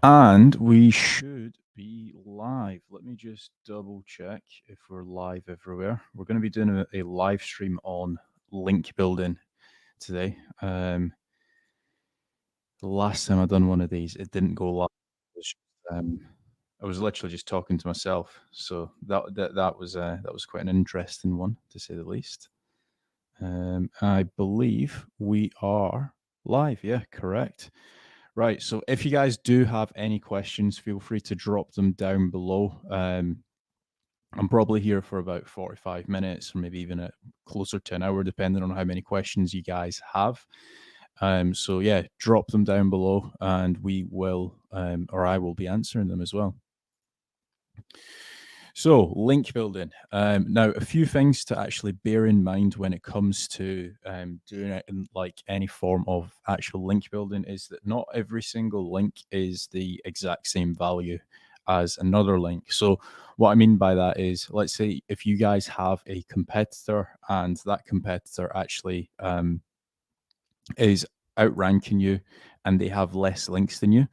And we should be live. Let me just double check if we're live everywhere. We're going to be doing a live stream on link building today. The last time I done one of these, it didn't go live. It was just, I was literally just talking to myself, so that was quite an interesting one to say the least. I believe we are live. Yeah, correct. Right. So if you guys do have any questions, feel free to drop them down below. I'm probably here for about 45 minutes or maybe even closer to an hour, depending on how many questions you guys have. So yeah, drop them down below and we will, or I will be answering them as well. So, link building. Now, a few things to actually bear in mind when it comes to doing it in like any form of actual link building is that not every single link is the exact same value as another link. So, what I mean by that is, let's say if you guys have a competitor and that competitor actually is outranking you and they have less links than you,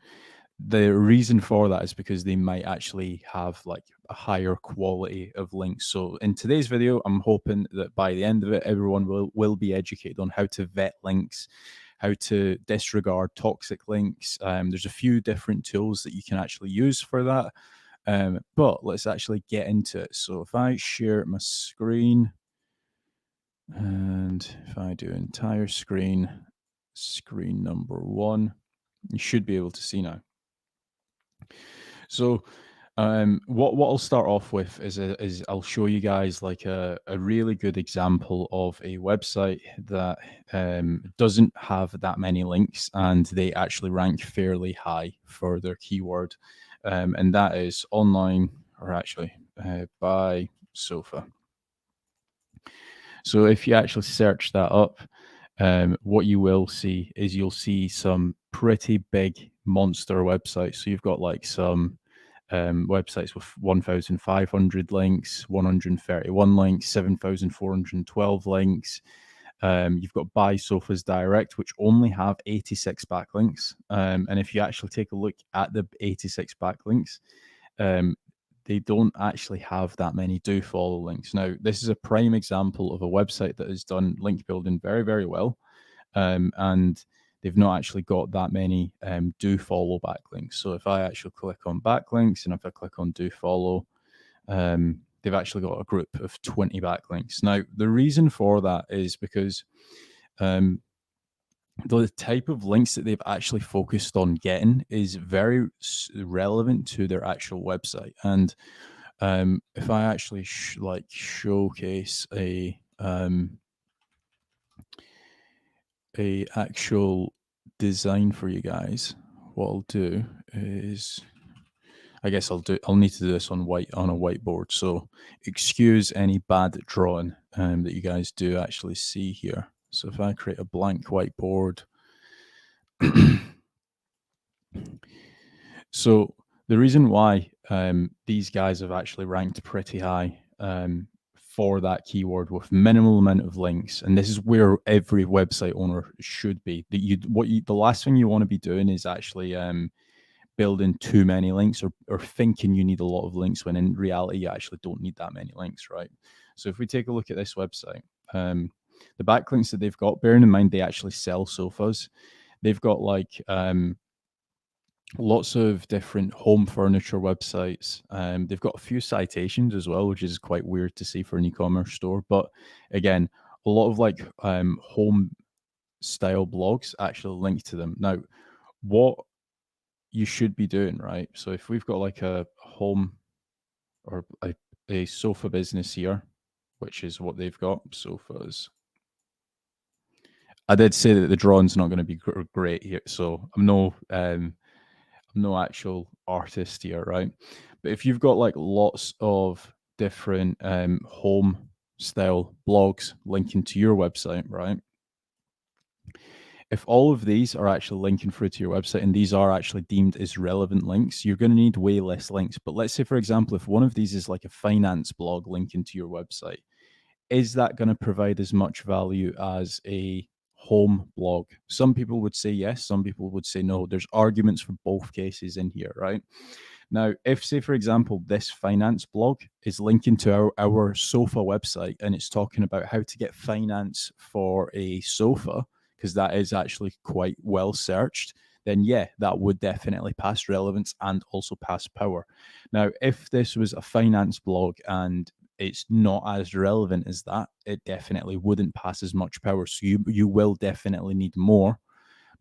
the reason for that is because they might actually have like a higher quality of links. So in today's video, I'm hoping that by the end of it, everyone will be educated on how to vet links, how to disregard toxic links. There's a few different tools that you can actually use for that. But let's actually get into it. So if I share my screen and if I do entire screen, screen number 1, you should be able to see now. So what I'll start off with is I'll show you guys like a really good example of a website that doesn't have that many links and they actually rank fairly high for their keyword, and that is online, or actually buy sofa. So if you actually search that up, what you will see is you'll see some pretty big monster websites. So you've got like some websites with 1,500 links, 131 links, 7,412 links. You've got Buy Sofas Direct, which only have 86 backlinks. And if you actually take a look at the 86 backlinks, they don't actually have that many do follow links. Now, this is a prime example of a website that has done link building very, very well. And they've not actually got that many do follow backlinks. So if I actually click on backlinks and if I click on do follow, they've actually got a group of 20 backlinks. Now, the reason for that is because the type of links that they've actually focused on getting is very relevant to their actual website. And if I actually showcase a actual design for you guys, what I'll do is, I guess I'll need to do this on a whiteboard. So excuse any bad drawing that you guys do actually see here. So if I create a blank whiteboard, so the reason why these guys have actually ranked pretty high for that keyword with minimal amount of links, and this is where every website owner should be. The last thing you want to be doing is actually building too many links or thinking you need a lot of links when in reality you actually don't need that many links, right? So if we take a look at this website, the backlinks that they've got, bearing in mind they actually sell sofas, they've got like lots of different home furniture websites. They've got a few citations as well, which is quite weird to see for an e-commerce store. But again, a lot of like home style blogs actually link to them. Now, what you should be doing, right? So if we've got like a home or a sofa business here, which is what they've got, sofas. I did say that the drawing's not going to be great here, so I'm no actual artist here, right? But if you've got like lots of different home style blogs linking to your website, right? If all of these are actually linking through to your website and these are actually deemed as relevant links, you're going to need way less links. But let's say, for example, if one of these is like a finance blog linking to your website, is that going to provide as much value as a home blog? Some people would say yes, some people would say no. There's arguments for both cases in here, right? Now, if, say, for example, this finance blog is linking to our sofa website and it's talking about how to get finance for a sofa, because that is actually quite well searched, then yeah, that would definitely pass relevance and also pass power. Now, if this was a finance blog and it's not as relevant as that, it definitely wouldn't pass as much power. So you will definitely need more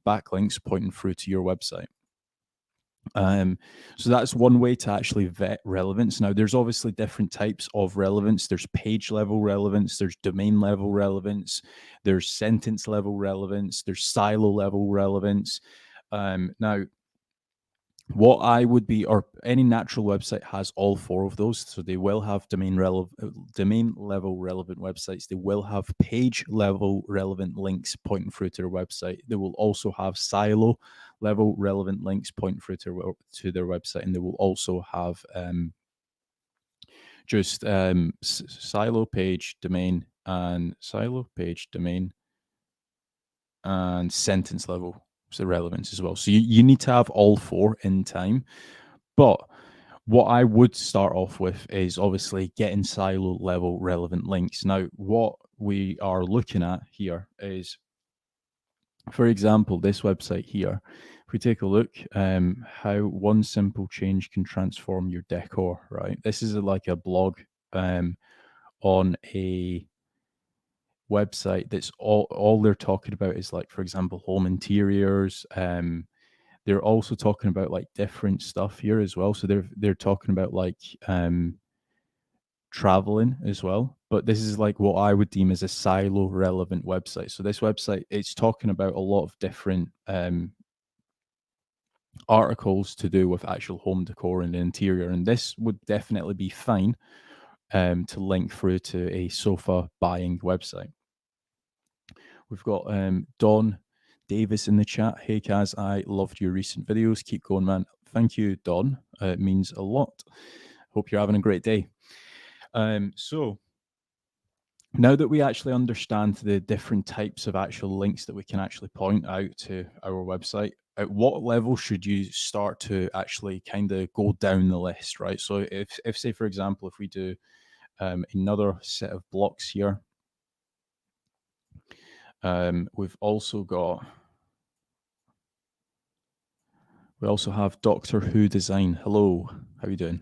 backlinks pointing through to your website. So that's one way to actually vet relevance. Now, there's obviously different types of relevance. There's page level relevance, there's domain level relevance, there's sentence level relevance, there's silo level relevance. Now, what I would be, or any natural website has all four of those. So they will have domain level relevant websites. They will have page level relevant links pointing through to their website. They will also have silo level relevant links pointing through to their website, and they will also have silo page domain and sentence level relevance as well. So you need to have all four in time. But what I would start off with is obviously getting silo level relevant links. Now, what we are looking at here is, for example, this website here. If we take a look, how one simple change can transform your decor, right? This is like a blog on a website that's all they're talking about is, like, for example, home interiors. They're also talking about like different stuff here as well. So they're talking about like traveling as well. But this is like what I would deem as a silo relevant website. So this website, it's talking about a lot of different articles to do with actual home decor and the interior, and this would definitely be fine to link through to a sofa buying website. We've got Don Davis in the chat. Hey Kaz, I loved your recent videos. Keep going, man. Thank you, Don. It means a lot. Hope you're having a great day. So now that we actually understand the different types of actual links that we can actually point out to our website, at what level should you start to actually kind of go down the list, right? So if say, for example, if we do another set of blocks here, we've also got, we also have Doctor Who Design. Hello, how are you doing?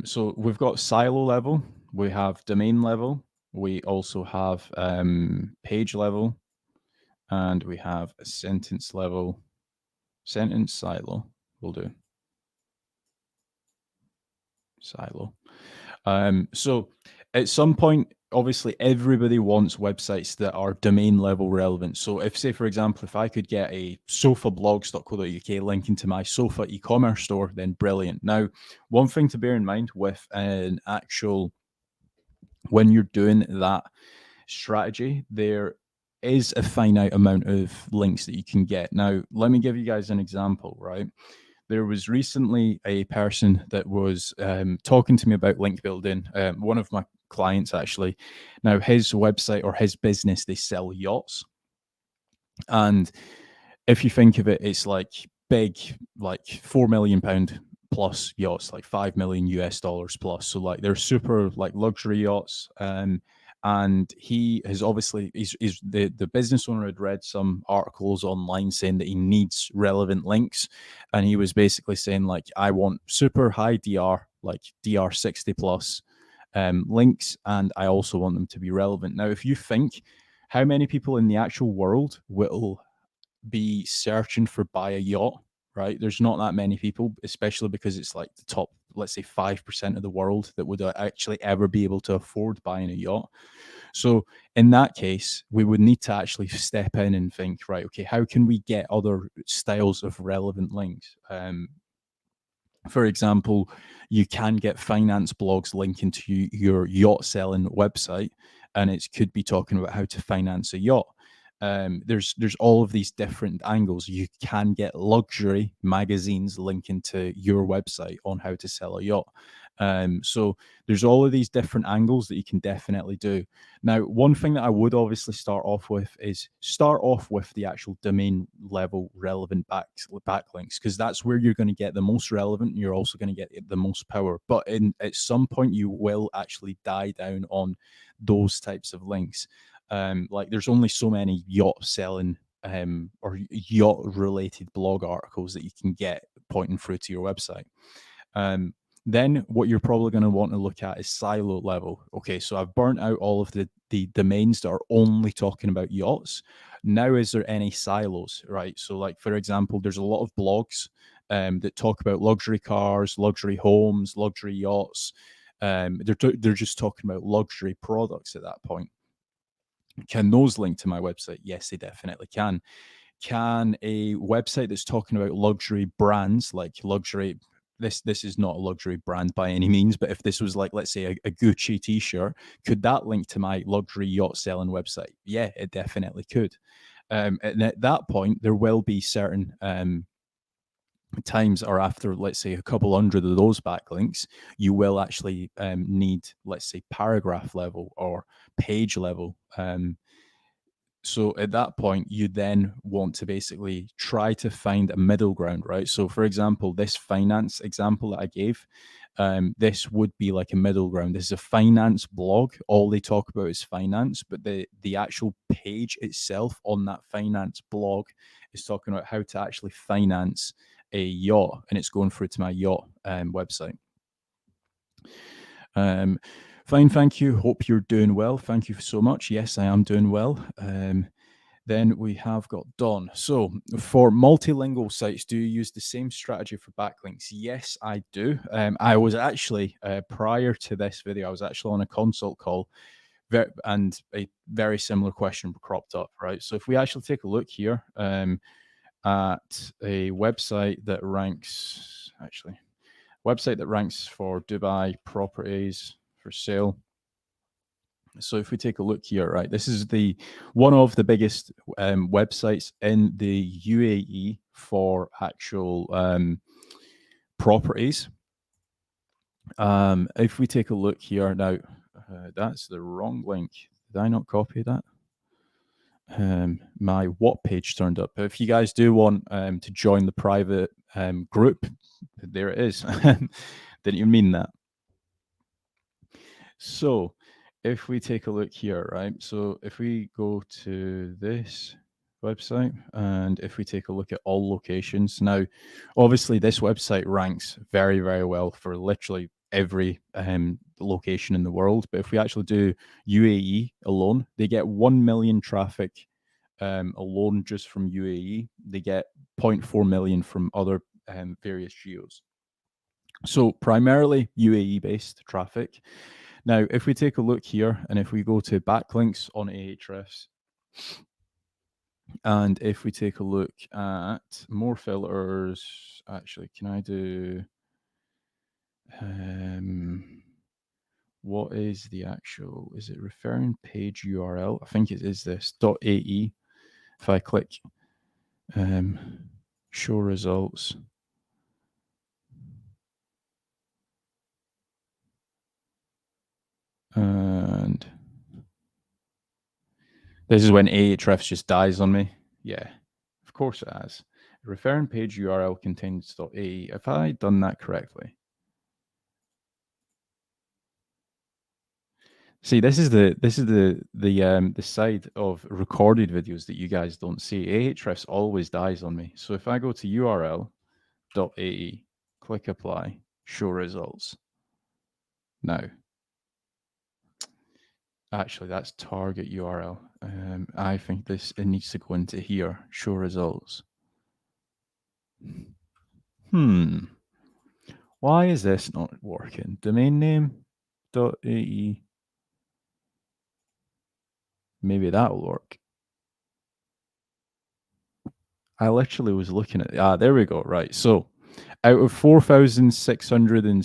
So we've got silo level, we have domain level, we also have page level, and we have a sentence level, sentence silo. We'll do silo. So at some point, obviously everybody wants websites that are domain level relevant. So if, say, for example, if I could get a sofablogs.co.uk link into my sofa e-commerce store, then brilliant. Now, one thing to bear in mind with an actual, when you're doing that strategy, there is a finite amount of links that you can get. Now, let me give you guys an example, right? There was recently a person that was talking to me about link building. One of my clients, actually. Now, his website or his business, they sell yachts. And if you think of it, it's like big, like £4 million plus yachts, like 5 million US dollars plus. So like they're super like luxury yachts. And he has obviously, he's the business owner had read some articles online saying that he needs relevant links, and he was basically saying, like, I want super high DR, like DR 60 plus links, and I also want them to be relevant. Now, if you think how many people in the actual world will be searching for buy a yacht, right? There's not that many people, especially because it's like the top, let's say 5% of the world that would actually ever be able to afford buying a yacht. So in that case, we would need to actually step in and think, right, okay, how can we get other styles of relevant links? For example, you can get finance blogs linking to your yacht selling website, and it could be talking about how to finance a yacht. There's all of these different angles. You can get luxury magazines linking to your website on how to sell a yacht. So there's all of these different angles that you can definitely do. Now, one thing that I would obviously start off with is start off with the actual domain level relevant backlinks, because that's where you're going to get the most relevant. You're also going to get the most power. But at some point, you will actually die down on those types of links. Like there's only so many yacht selling or yacht related blog articles that you can get pointing through to your website. Then what you're probably going to want to look at is silo level. Okay, so I've burnt out all of the domains that are only talking about yachts. Now, is there any silos, right? So, like for example, there's a lot of blogs that talk about luxury cars, luxury homes, luxury yachts. They're just talking about luxury products at that point. Can those link to my website? Yes, they definitely can. Can a website that's talking about luxury brands, like luxury, this is not a luxury brand by any means, but if this was like, let's say, a Gucci t-shirt, could that link to my luxury yacht selling website? Yeah, it definitely could. And at that point, there will be certain times, or after, let's say, a couple hundred of those backlinks, you will actually need, let's say, paragraph level or page level. So at that point, you then want to basically try to find a middle ground, right? So, for example, this finance example that I gave, this would be like a middle ground. This is a finance blog. All they talk about is finance, but the actual page itself on that finance blog is talking about how to actually finance a yacht, and it's going through to my yacht website. Fine, thank you. Hope you're doing well. Thank you so much. Yes, I am doing well. Then we have got Don. So for multilingual sites, do you use the same strategy for backlinks? Yes, I do. I was actually, prior to this video, I was actually on a consult call and a very similar question cropped up, right? So if we actually take a look here at a website that ranks, for Dubai properties for sale. So if we take a look here, right, this is one of the biggest websites in the UAE for actual properties. If we take a look here now, that's the wrong link. Did I not copy that? My what page turned up. If you guys do want to join the private group, there it is. Didn't even mean that. So if we take a look here, right? So if we go to this website and if we take a look at all locations, now obviously this website ranks very, very well for literally every location in the world. But if we actually do UAE alone, they get 1 million traffic alone just from UAE. They get 0.4 million from other various geos. So primarily UAE based traffic. Now, if we take a look here and if we go to backlinks on Ahrefs, and if we take a look at more filters, actually, can I do, what is the actual, is it referring page URL? I think it is this .ae. If I click show results, and this is when Ahrefs just dies on me. Yeah, of course it has. Referring page URL contains .ae. Have I done that correctly? See, this is the side of recorded videos that you guys don't see. Ahrefs always dies on me. So if I go to url.ae, click apply, show results. Now, actually, that's target URL. I think it needs to go into here, show results. Why is this not working? Domain name .ae. Maybe that'll work. I literally was looking at, there we go. Right. So out of 4,600 and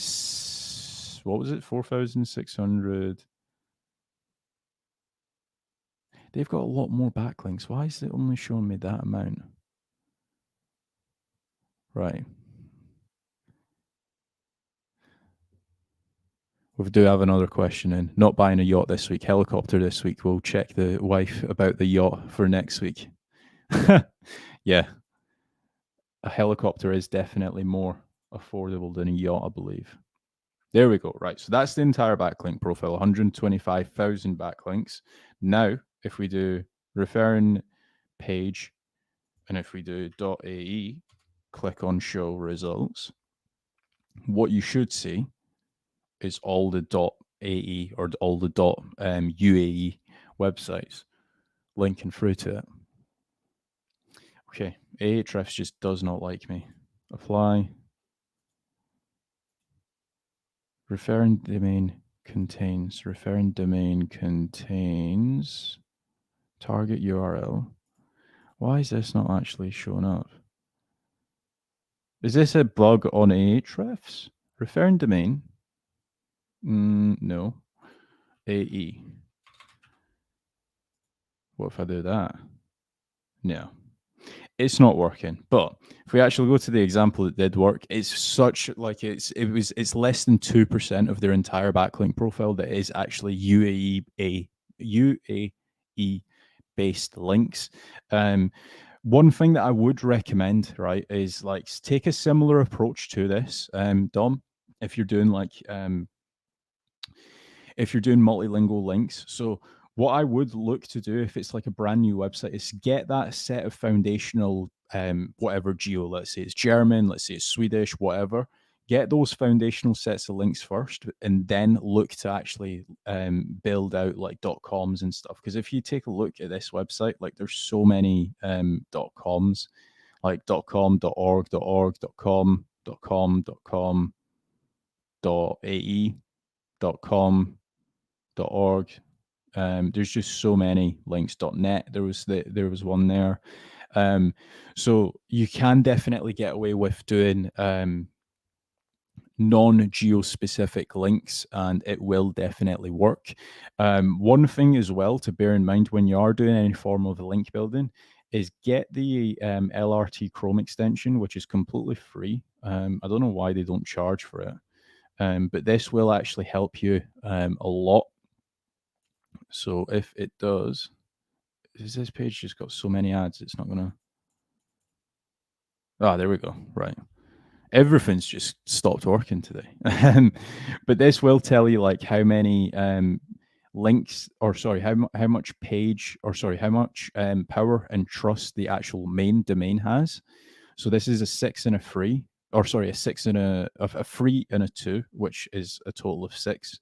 what was it? 4,600. They've got a lot more backlinks. Why is it only showing me that amount? Right. We do have another question in. Not buying a yacht this week, helicopter this week. We'll check the wife about the yacht for next week. Yeah. A helicopter is definitely more affordable than a yacht, I believe. There we go. Right. So that's the entire backlink profile, 125,000 backlinks. Now, if we do referring page and if we do .ae, click on show results, what you should see is all the .ae or all the .uae websites linking through to it. Okay, Ahrefs just does not like me. Apply. Referring domain contains target URL. Why is this not actually showing up? Is this a bug on Ahrefs? Referring domain? No. AE. What if I do that? No. It's not working. But if we actually go to the example that did work, it's such like it's less than 2% of their entire backlink profile that is actually UAE based links. One thing that I would recommend, right, is like take a similar approach to this, Dom, if you're doing multilingual links. So what I would look to do if it's like a brand new website is get that set of foundational whatever geo, let's say it's German, let's say it's Swedish, whatever. Get those foundational sets of links first and then look to actually build out like .coms and stuff. Because if you take a look at this website, like there's so many .coms, like .com, .org, .org, .com, .com, .ae, .com, .org. There's just so many links. .net. There was one there. So you can definitely get away with doing non-geo-specific links, and it will definitely work. One thing as well to bear in mind when you are doing any form of link building is get the LRT Chrome extension, which is completely free. I don't know why they don't charge for it, but this will actually help you a lot. So if it does, is this page just got so many ads? It's not gonna. Ah, there we go. Right. Everything's just stopped working today. But this will tell you like how many links, or sorry, how much page, or sorry, how much power and trust the actual main domain has. So this is a 6 and a 3, or sorry, a 6 and a 3 and a 2, which is a total of 6.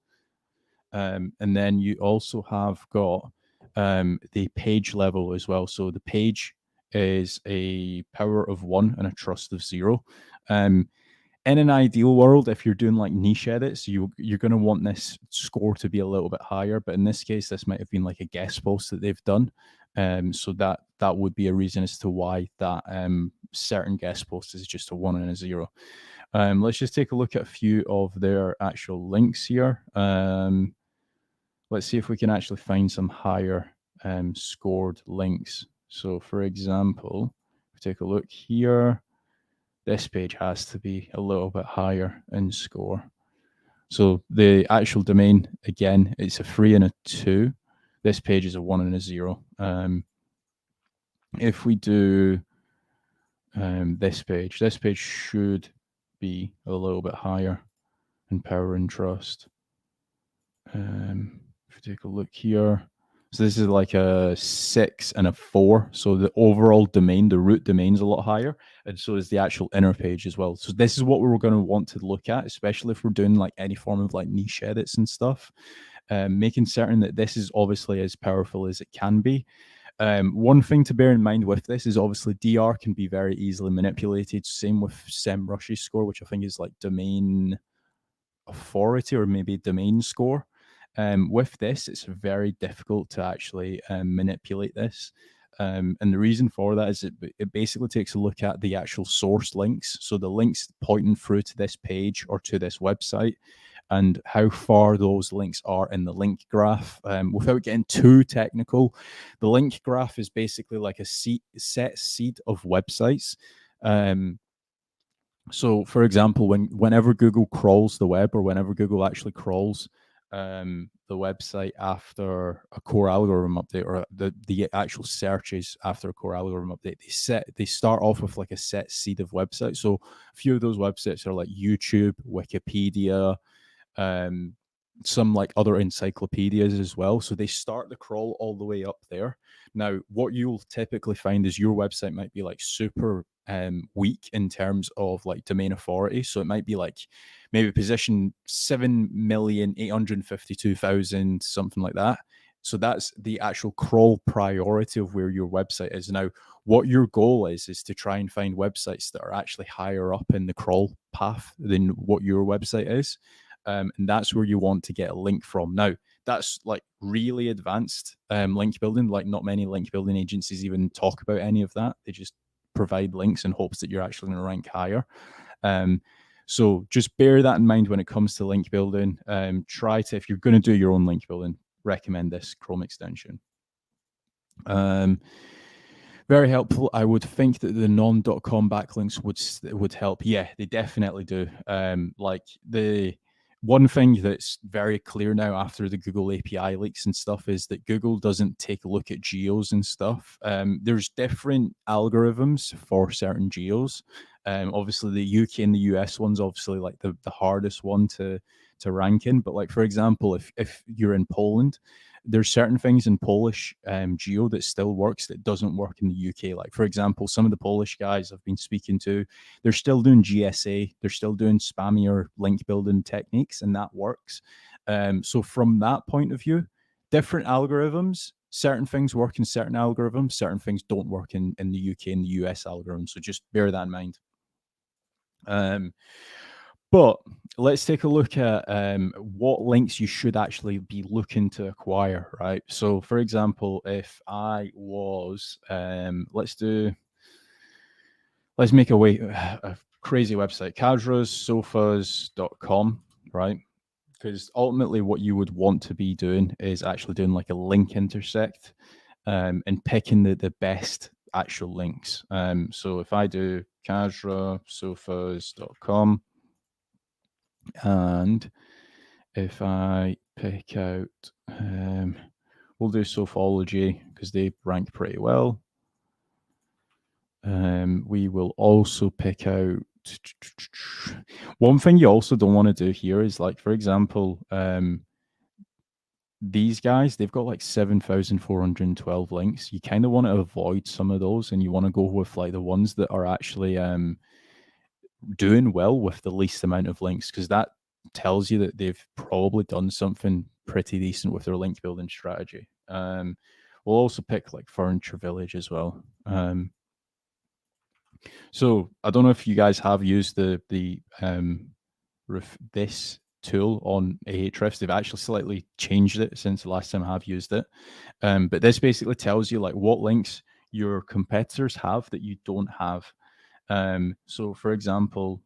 And then you also have got the page level as well. So the page is a power of 1 and a trust of 0. In an ideal world, if you're doing like niche edits, you're going to want this score to be a little bit higher. But in this case, this might have been like a guest post that they've done. So that would be a reason as to why that certain guest post is just a 1 and a 0. Let's just take a look at a few of their actual links here. Let's see if we can actually find some higher scored links. So for example, if we take a look here, this page has to be a little bit higher in score. So the actual domain, again, it's a 3 and a 2. This page is a 1 and a 0. If we do this page should be a little bit higher in power and trust. If we take a look here, so this is like a 6 and a 4. So the overall domain, the root domain, is a lot higher, and so is the actual inner page as well. So this is what we're going to want to look at, especially if we're doing like any form of like niche edits and stuff. Making certain that this is obviously as powerful as it can be. One thing to bear in mind with this is obviously DR can be very easily manipulated. Same with SEMrush's score, which I think is like domain authority or maybe domain score. With this, it's very difficult to actually manipulate this. And the reason for that is it basically takes a look at the actual source links. So the links pointing through to this page or to this website and how far those links are in the link graph. Without getting too technical, the link graph is basically like a set seed of websites. So, for example, whenever Google crawls the web, or whenever Google actually crawls the website after a core algorithm update, or the actual searches after a core algorithm update, they start off with like a set seed of websites. So a few of those websites are like YouTube, Wikipedia, um, some like other encyclopedias as well. So they start the crawl all the way up there. Now, what you'll typically find is your website might be like super weak in terms of like domain authority. So it might be like maybe position 7,852,000, something like that. So that's the actual crawl priority of where your website is. Now, what your goal is to try and find websites that are actually higher up in the crawl path than what your website is. And that's where you want to get a link from. Now, that's like really advanced link building. Like, not many link building agencies even talk about any of that. They just provide links in hopes that you're actually going to rank higher. So just bear that in mind when it comes to link building. Try to, if you're going to do your own link building, recommend this Chrome extension. Very helpful. I would think that the non.com backlinks would help. Yeah, they definitely do. Like, the one thing that's very clear now after the Google API leaks and stuff is that Google doesn't take a look at geos and stuff. There's different algorithms for certain geos. Obviously, the UK and the US one's obviously like the hardest one to rank in. But like, for example, if you're in Poland, there's certain things in Polish geo that still works that doesn't work in the UK. Like, for example, some of the Polish guys I've been speaking to, they're still doing GSA, they're still doing spammier link building techniques, and that works. So from that point of view, different algorithms, certain things work in certain algorithms, certain things don't work in the UK and the US algorithms. So just bear that in mind. But let's take a look at what links you should actually be looking to acquire, right? So, for example, if I was, let's make a crazy website, cadrossofas.com, right? Because ultimately, what you would want to be doing is actually doing like a link intersect and picking the best actual links. So if I do cadrossofas.com, and if I pick out, we'll do Sophology because they rank pretty well. We will also pick out, one thing you also don't want to do here is, like, for example, these guys, they've got like 7,412 links. You kind of want to avoid some of those, and you want to go with like the ones that are actually doing well with the least amount of links, because that tells you that they've probably done something pretty decent with their link building strategy. We'll also pick like Furniture Village as well. So I don't know if you guys have used this tool on Ahrefs. They've actually slightly changed it since the last time I have used it. But this basically tells you like what links your competitors have that you don't have. So, for example,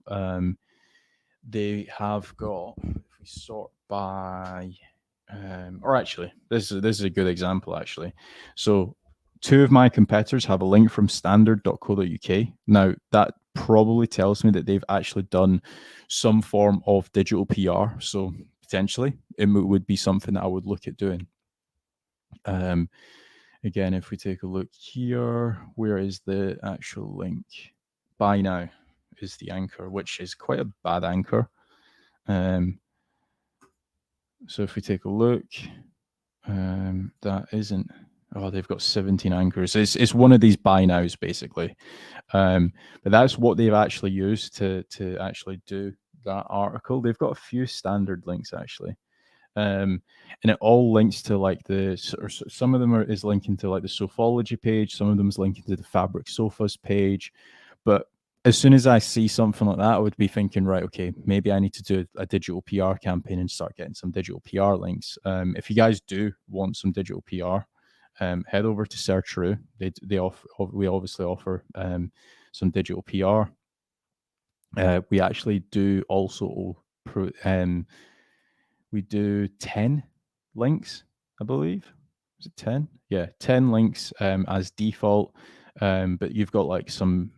they have got, if we sort by, or actually, this is a good example, actually. So, two of my competitors have a link from standard.co.uk. Now, that probably tells me that they've actually done some form of digital PR. So, potentially, it would be something that I would look at doing. Again, if we take a look here, where is the actual link? Buy now is the anchor, which is quite a bad anchor. So if we take a look, that isn't. Oh, they've got 17 anchors. It's one of these buy nows basically, but that's what they've actually used to actually do that article. They've got a few standard links actually. And it all links to like some of them is linking to like the Sophology page, some of them is linking to the Fabric Sofas page. But as soon as I see something like that, I would be thinking, right, okay, maybe I need to do a digital PR campaign and start getting some digital PR links. If you guys do want some digital PR, head over to Searcheroo. We obviously offer some digital PR. We actually do also we do 10 links, I believe. Is it 10? Yeah, 10 links as default. But you've got like some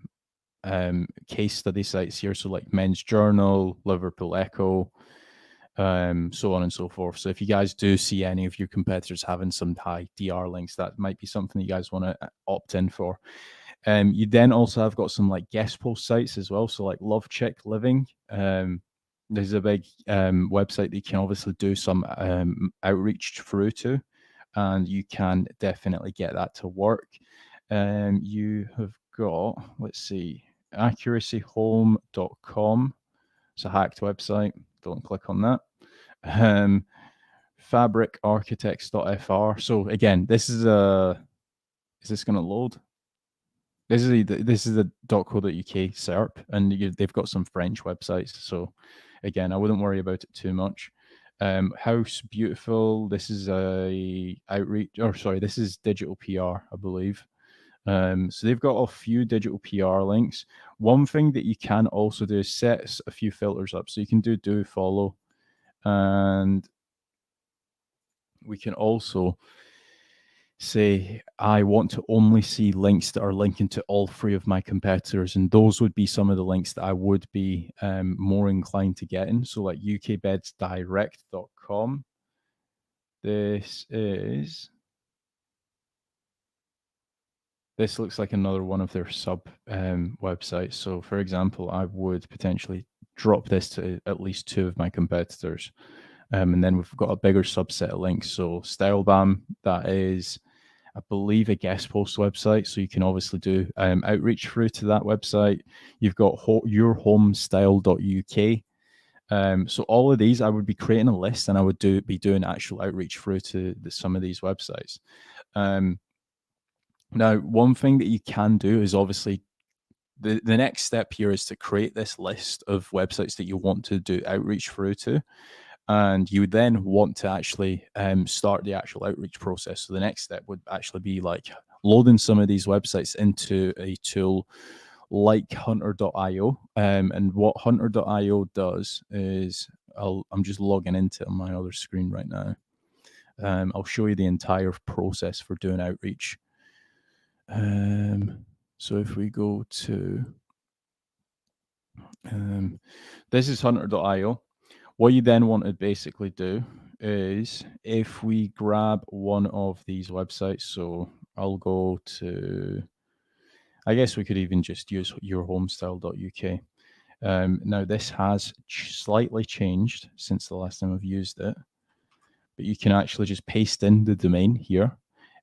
case study sites here. So like Men's Journal, Liverpool Echo, so on and so forth. So if you guys do see any of your competitors having some high DR links, that might be something that you guys want to opt in for. You then also have got some like guest post sites as well. So like Love Chick Living. There's a big website that you can obviously do some outreach through to, and you can definitely get that to work. You have got, let's see, accuracyhome.com. It's a hacked website. Don't click on that. Fabricarchitects.fr. So again, this is a. Is this going to load? This is the .co.uk SERP, and they've got some French websites. So again, I wouldn't worry about it too much. House Beautiful. This is a outreach, or sorry, this is digital PR, I believe. So they've got a few digital PR links. One thing that you can also do is set a few filters up. So you can do follow, and we can also say I want to only see links that are linking to all three of my competitors, and those would be some of the links that I would be more inclined to get in. So like ukbedsdirect.com. This looks like another one of their sub websites. So for example, I would potentially drop this to at least two of my competitors. And then we've got a bigger subset of links. So StyleBam, that is, I believe, a guest post website. So you can obviously do outreach through to that website. You've got yourhomestyle.uk. So all of these, I would be creating a list, and I would be doing actual outreach through to some of these websites. Now, one thing that you can do is obviously the next step here is to create this list of websites that you want to do outreach through to. And you would then want to actually start the actual outreach process. So the next step would actually be like loading some of these websites into a tool like hunter.io. And what hunter.io does is I'm just logging into it on my other screen right now. I'll show you the entire process for doing outreach. So if we go to this is hunter.io. What you then want to basically do is if we grab one of these websites, so I'll go to, I guess we could even just use yourhomestyle.uk. Now this has slightly changed since the last time I've used it, but you can actually just paste in the domain here.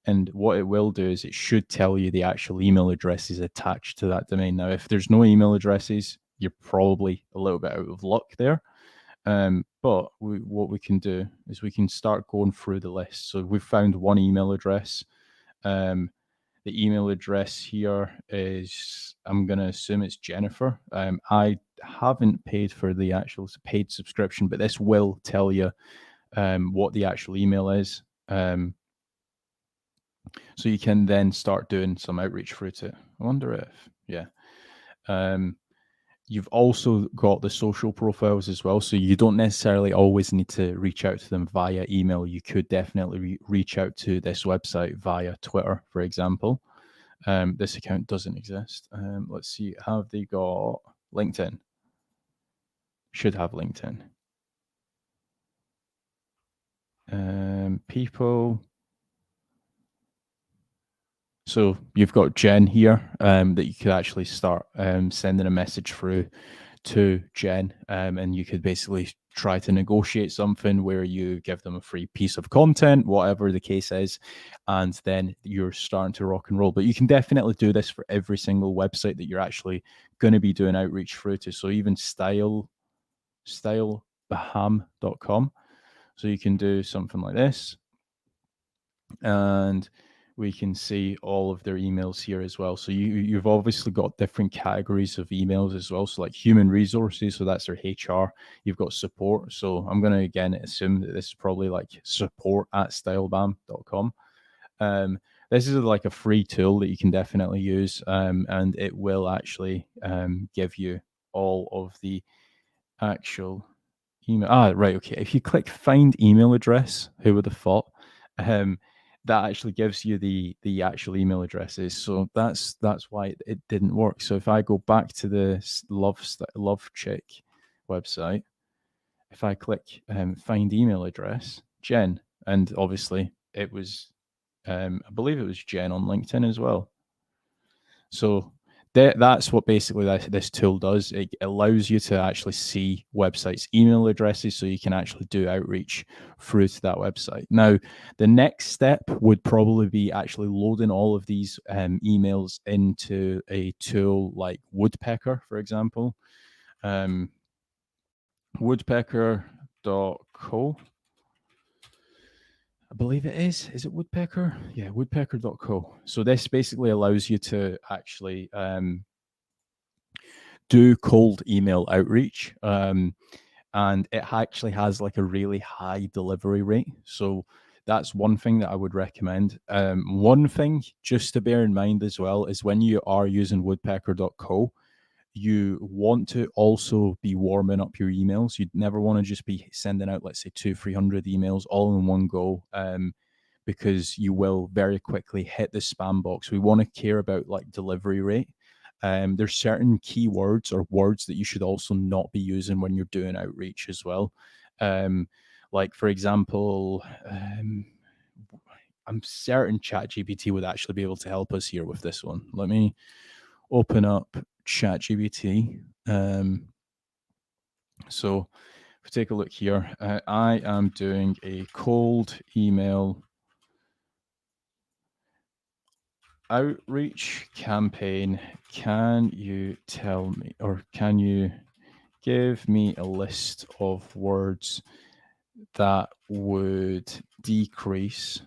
And what it will do is it should tell you the actual email addresses attached to that domain. Now, if there's no email addresses, you're probably a little bit out of luck there. But what we can do is we can start going through the list. So we've found one email address. The email address here is, I'm going to assume it's Jennifer. I haven't paid for the actual paid subscription, but this will tell you what the actual email is. So you can then start doing some outreach through to it. I wonder if, yeah. You've also got the social profiles as well. So you don't necessarily always need to reach out to them via email. You could definitely reach out to this website via Twitter, for example. This account doesn't exist. Let's see, have they got LinkedIn? Should have LinkedIn. People. So you've got Jen here that you could actually start sending a message through to Jen, and you could basically try to negotiate something where you give them a free piece of content, whatever the case is, and then you're starting to rock and roll. But you can definitely do this for every single website that you're actually going to be doing outreach through to. So even stylebaham.com. So you can do something like this, and we can see all of their emails here as well. So you've obviously got different categories of emails as well. So like human resources, so that's their HR. You've got support. So I'm going to again assume that this is probably like support@stylebam.com. This is like a free tool that you can definitely use, and it will actually give you all of the actual email. Right, okay. If you click find email address, who would have thought? that actually gives you the actual email addresses. So that's why it didn't work. So if I go back to the love chick website, if I click find email address, Jen, and obviously it was, I believe it was Jen on LinkedIn as well. So that's what basically this tool does. It allows you to actually see websites' email addresses, so you can actually do outreach through to that website. Now, the next step would probably be actually loading all of these emails into a tool like Woodpecker, for example. Woodpecker.co. I believe it is. Is it Woodpecker? Yeah, woodpecker.co. So this basically allows you to actually do cold email outreach. And it actually has like a really high delivery rate. So that's one thing that I would recommend. One thing just to bear in mind as well is when you are using woodpecker.co, you want to also be warming up your emails. You'd never want to just be sending out, let's say, 200-300 emails all in one go, because you will very quickly hit the spam box. We want to care about like delivery rate. There's certain keywords or words that you should also not be using when you're doing outreach as well. Like, for example, I'm certain ChatGPT would actually be able to help us here with this one. Let me open up ChatGPT. So if we take a look here, I am doing a cold email outreach campaign. Can you tell me, or can you give me a list of words that would decrease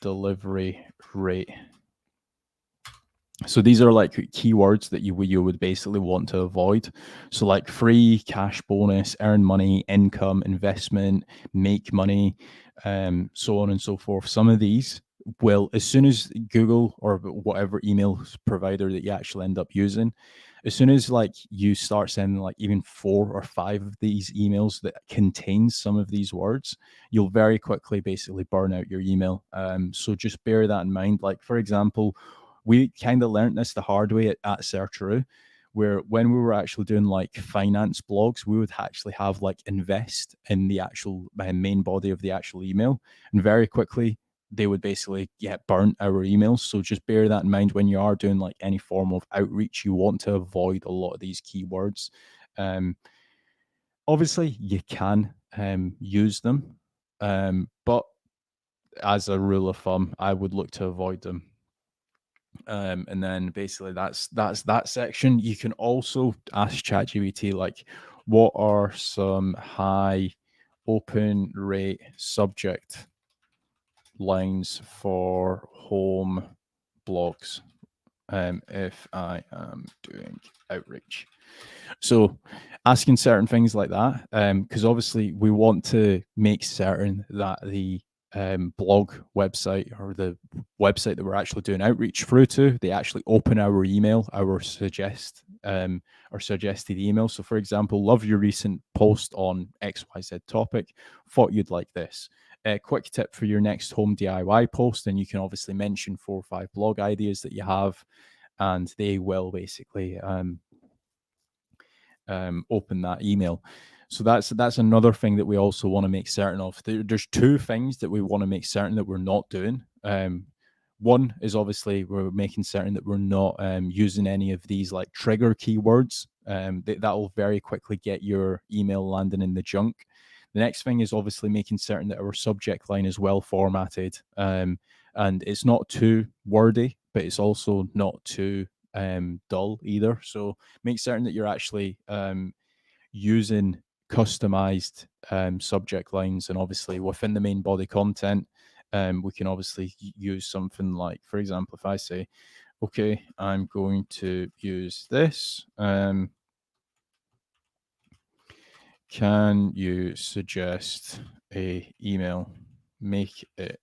delivery rate? So these are like keywords that you would basically want to avoid. So like free, cash bonus, earn money, income, investment, make money, so on and so forth. Some of these will, as soon as Google or whatever email provider that you actually end up using, as soon as like you start sending like even 4 or 5 of these emails that contain some of these words, you'll very quickly basically burn out your email. So just bear that in mind. Like, for example, we kind of learned this the hard way at Searcheroo, where when we were actually doing like finance blogs, we would actually have like invest in the actual main body of the actual email, and very quickly they would basically get burnt our emails. So just bear that in mind when you are doing like any form of outreach. You want to avoid a lot of these keywords. Obviously you can use them, but as a rule of thumb, I would look to avoid them. And then basically that's that section. You can also ask ChatGPT like, what are some high open rate subject lines for home blogs if I am doing outreach? So asking certain things like that, because obviously we want to make certain that the blog website or the website that we're actually doing outreach through to, they actually open our email, our suggested email. So for example, love your recent post on XYZ topic, thought you'd like this. A quick tip for your next home DIY post, and you can obviously mention 4 or 5 blog ideas that you have, and they will basically open that email. So that's another thing that we also want to make certain of. There's 2 things that we want to make certain that we're not doing. One is obviously we're making certain that we're not using any of these like trigger keywords. That will very quickly get your email landing in the junk. The next thing is obviously making certain that our subject line is well formatted, and it's not too wordy, but it's also not too dull either. So make certain that you're actually using customized subject lines, and obviously within the main body content, we can obviously use something like, for example, if I say, okay, I'm going to use this. Can you suggest a email? Make it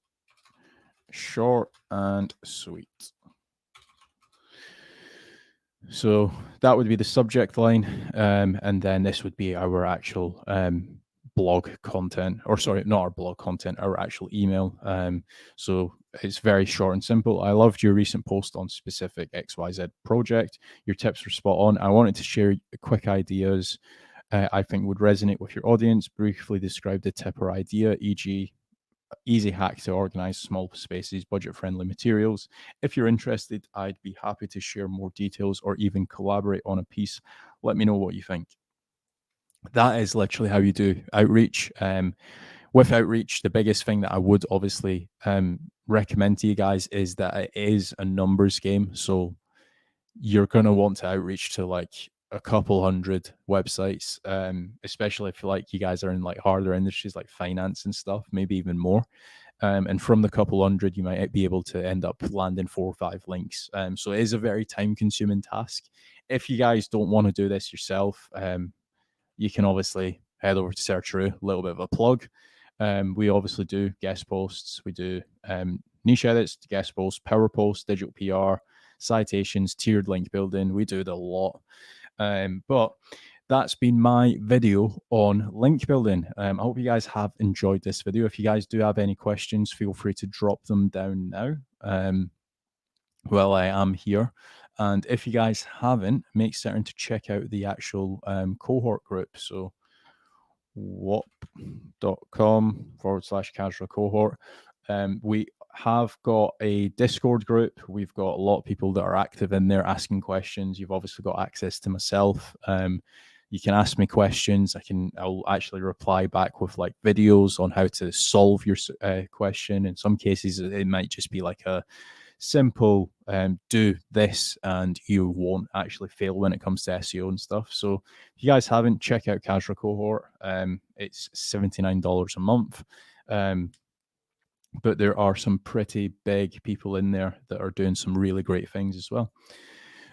short and sweet. So that would be the subject line, and then this would be our actual blog content, or sorry, not our blog content, our actual email. So it's very short and simple. I loved your recent post on specific XYZ project. Your tips were spot on. I wanted to share quick ideas I think would resonate with your audience. Briefly describe the tip or idea, e.g., easy hack to organize small spaces, budget friendly materials. If you're interested, I'd be happy to share more details or even collaborate on a piece. Let me know what you think. That is literally how you do outreach. With outreach, the biggest thing that I would obviously recommend to you guys is that it is a numbers game. So you're going to want to outreach to like a couple hundred websites, especially if like you guys are in like harder industries like finance and stuff, maybe even more. And from the couple hundred, you might be able to end up landing 4 or 5 links. So it is a very time consuming task. If you guys don't want to do this yourself, you can obviously head over to Searcheroo, a little bit of a plug. We obviously do guest posts, we do niche edits, guest posts, power posts, digital PR, citations, tiered link building. We do it a lot. But that's been my video on link building. I hope you guys have enjoyed this video. If you guys do have any questions, feel free to drop them down now. Well, I am here. And if you guys haven't, make certain to check out the actual cohort group. So whop.com/casual cohort. We have got a Discord group. We've got a lot of people that are active in there asking questions. You've obviously got access to myself. You can ask me questions. I'll actually reply back with like videos on how to solve your question. In some cases, it might just be like a simple do this and you won't actually fail when it comes to SEO and stuff. So if you guys haven't, check out Casual Cohort. It's $79 a month. But there are some pretty big people in there that are doing some really great things as well.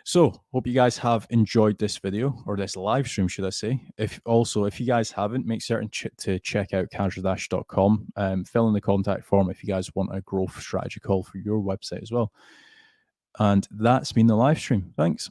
So hope you guys have enjoyed this video, or this live stream, should I say. If you guys haven't, make certain to check out casual-.com, fill in the contact form if you guys want a growth strategy call for your website as well. And that's been the live stream. Thanks.